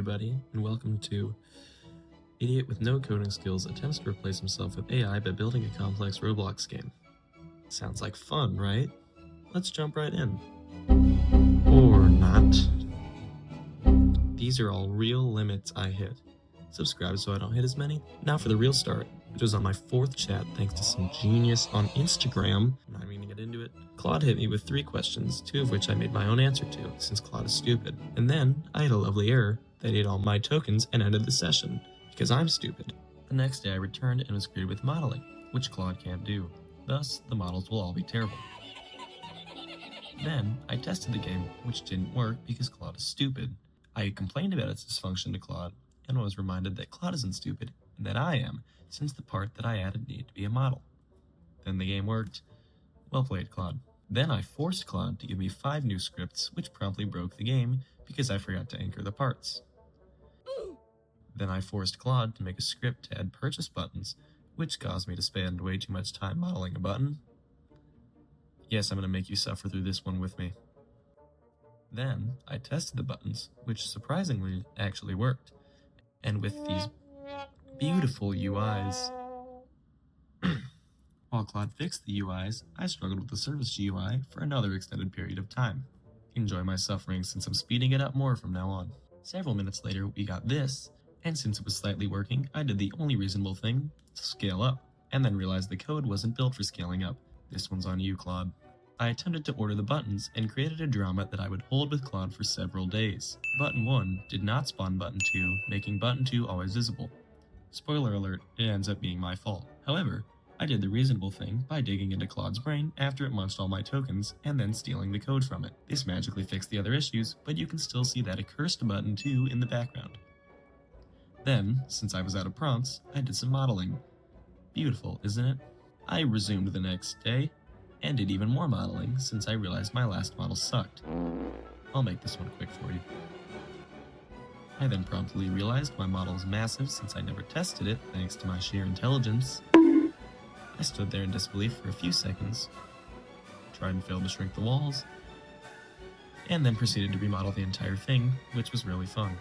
everybody, and welcome to Idiot with No Coding Skills attempts to replace himself with AI by building a complex Roblox game. Sounds like fun, right? Let's jump right in. Or not. These are all real limits I hit. Subscribe so I don't hit as many. Now for the real start, which was on my 4th chat thanks to some genius on Instagram. I'm not even gonna get into it. Claude hit me with 3 questions, 2 of which I made my own answer to, since Claude is stupid. And then I had a lovely error that ate all my tokens and ended the session, because I'm stupid. The next day I returned and was greeted with modeling, which Claude can't do. Thus, the models will all be terrible. Then, I tested the game, which didn't work because Claude is stupid. I complained about its dysfunction to Claude, and was reminded that Claude isn't stupid, and that I am, since the part that I added needed to be a model. Then the game worked. Well played, Claude. Then I forced Claude to give me 5 new scripts, which promptly broke the game because I forgot to anchor the parts. Then I forced Claude to make a script to add purchase buttons, which caused me to spend way too much time modeling a button. Yes, I'm going to make you suffer through this one with me. Then I tested the buttons, which surprisingly actually worked. And with these beautiful UIs. While Claude fixed the UIs, I struggled with the service GUI for another extended period of time. Enjoy my suffering since I'm speeding it up more from now on. Several minutes later, we got this, and since it was slightly working, I did the only reasonable thing, to scale up, and then realized the code wasn't built for scaling up. This one's on you, Claude. I attempted to order the buttons and created a drama that I would hold with Claude for several days. Button 1 did not spawn button 2, making button 2 always visible. Spoiler alert, it ends up being my fault. However, I did the reasonable thing by digging into Claude's brain after it munched all my tokens and then stealing the code from it. This magically fixed the other issues, but you can still see that accursed button 2 in the background. Then, since I was out of prompts, I did some modeling. Beautiful, isn't it? I resumed the next day, and did even more modeling since I realized my last model sucked. I'll make this one quick for you. I then promptly realized my model is massive since I never tested it thanks to my sheer intelligence. I stood there in disbelief for a few seconds, tried and failed to shrink the walls, and then proceeded to remodel the entire thing, which was really fun.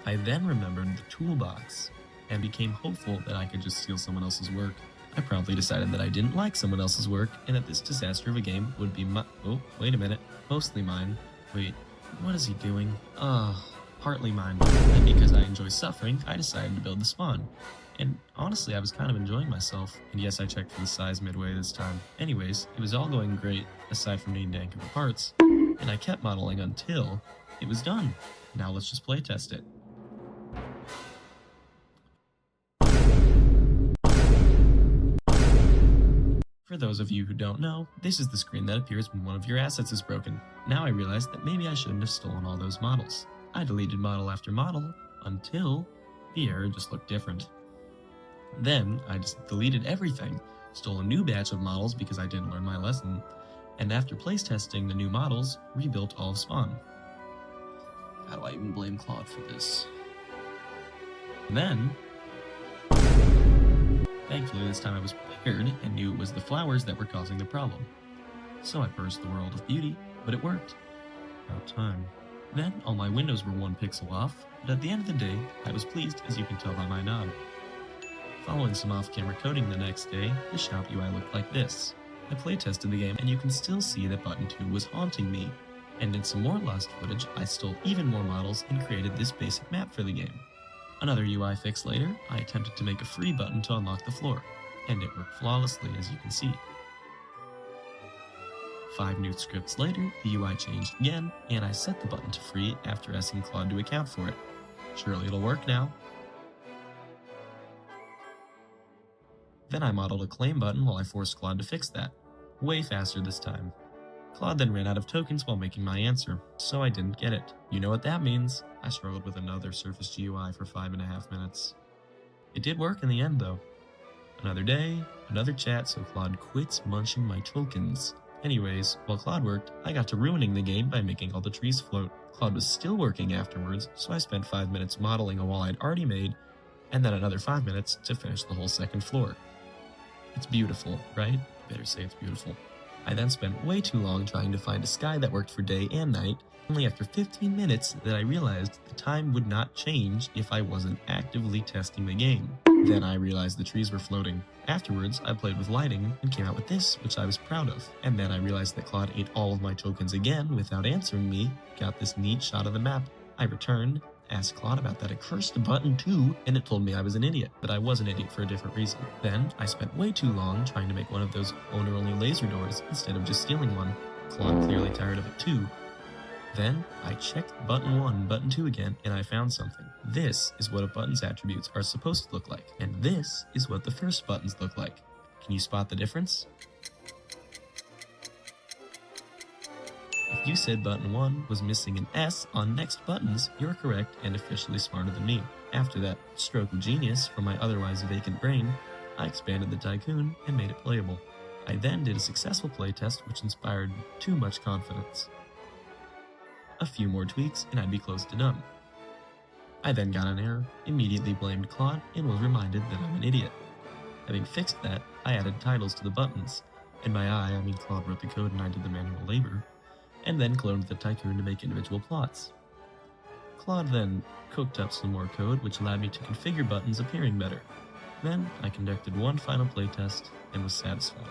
I then remembered the toolbox and became hopeful that I could just steal someone else's work. I promptly decided that I didn't like someone else's work and that this disaster of a game would be wait a minute, mostly mine. Wait, what is he doing? Partly mine. And because I enjoy suffering, I decided to build the spawn. And honestly, I was kind of enjoying myself. And yes, I checked for the size midway this time. Anyways, it was all going great, aside from needing to anchor the parts. And I kept modeling until it was done. Now let's just playtest it. For those of you who don't know, this is the screen that appears when one of your assets is broken. Now I realized that maybe I shouldn't have stolen all those models. I deleted model after model until the error just looked different. Then I just deleted everything, stole a new batch of models because I didn't learn my lesson, and after place testing the new models, rebuilt all of Spawn. How do I even blame Claude for this? Then, thankfully this time I was prepared and knew it was the flowers that were causing the problem. So I purged the world of beauty, but it worked. About time. Then all my windows were 1 pixel off, but at the end of the day, I was pleased as you can tell by my nod. Following some off-camera coding the next day, the shop UI looked like this. I playtested the game and you can still see that button 2 was haunting me. And in some more lost footage, I stole even more models and created this basic map for the game. Another UI fix later, I attempted to make a free button to unlock the floor, and it worked flawlessly as you can see. 5 new scripts later, the UI changed again, and I set the button to free after asking Claude to account for it. Surely it'll work now. Then I modeled a claim button while I forced Claude to fix that. Way faster this time. Claude then ran out of tokens while making my answer, so I didn't get it. You know what that means. I struggled with another Surface GUI for 5.5 minutes. It did work in the end though. Another day, another chat, so Claude quits munching my tokens. Anyways, while Claude worked, I got to ruining the game by making all the trees float. Claude was still working afterwards, so I spent 5 minutes modeling a wall I'd already made, and then another 5 minutes to finish the whole second floor. It's beautiful, right? Better say it's beautiful. I then spent way too long trying to find a sky that worked for day and night, only after 15 minutes that I realized the time would not change if I wasn't actively testing the game. Then I realized the trees were floating. Afterwards, I played with lighting and came out with this, which I was proud of. And then I realized that Claude ate all of my tokens again without answering me, got this neat shot of the map. I returned, asked Claude about that accursed button too, and it told me I was an idiot, but I was an idiot for a different reason. Then, I spent way too long trying to make one of those owner-only laser doors instead of just stealing one. Claude clearly tired of it too. Then, I checked button 1 and button 2 again, and I found something. This is what a button's attributes are supposed to look like, and this is what the first buttons look like. Can you spot the difference? If you said button 1 was missing an S on next buttons, you're correct and officially smarter than me. After that stroke of genius from my otherwise vacant brain, I expanded the Tycoon and made it playable. I then did a successful playtest which inspired too much confidence. A few more tweaks and I'd be close to done. I then got an error, immediately blamed Claude, and was reminded that I'm an idiot. Having fixed that, I added titles to the buttons. In my eye, I mean Claude wrote the code and I did the manual labor, and then cloned the Tycoon to make individual plots. Claude then cooked up some more code which allowed me to configure buttons appearing better. Then I conducted one final playtest and was satisfied.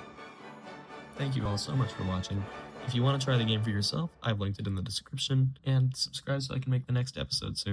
Thank you all so much for watching. If you want to try the game for yourself, I've linked it in the description, and subscribe so I can make the next episode soon.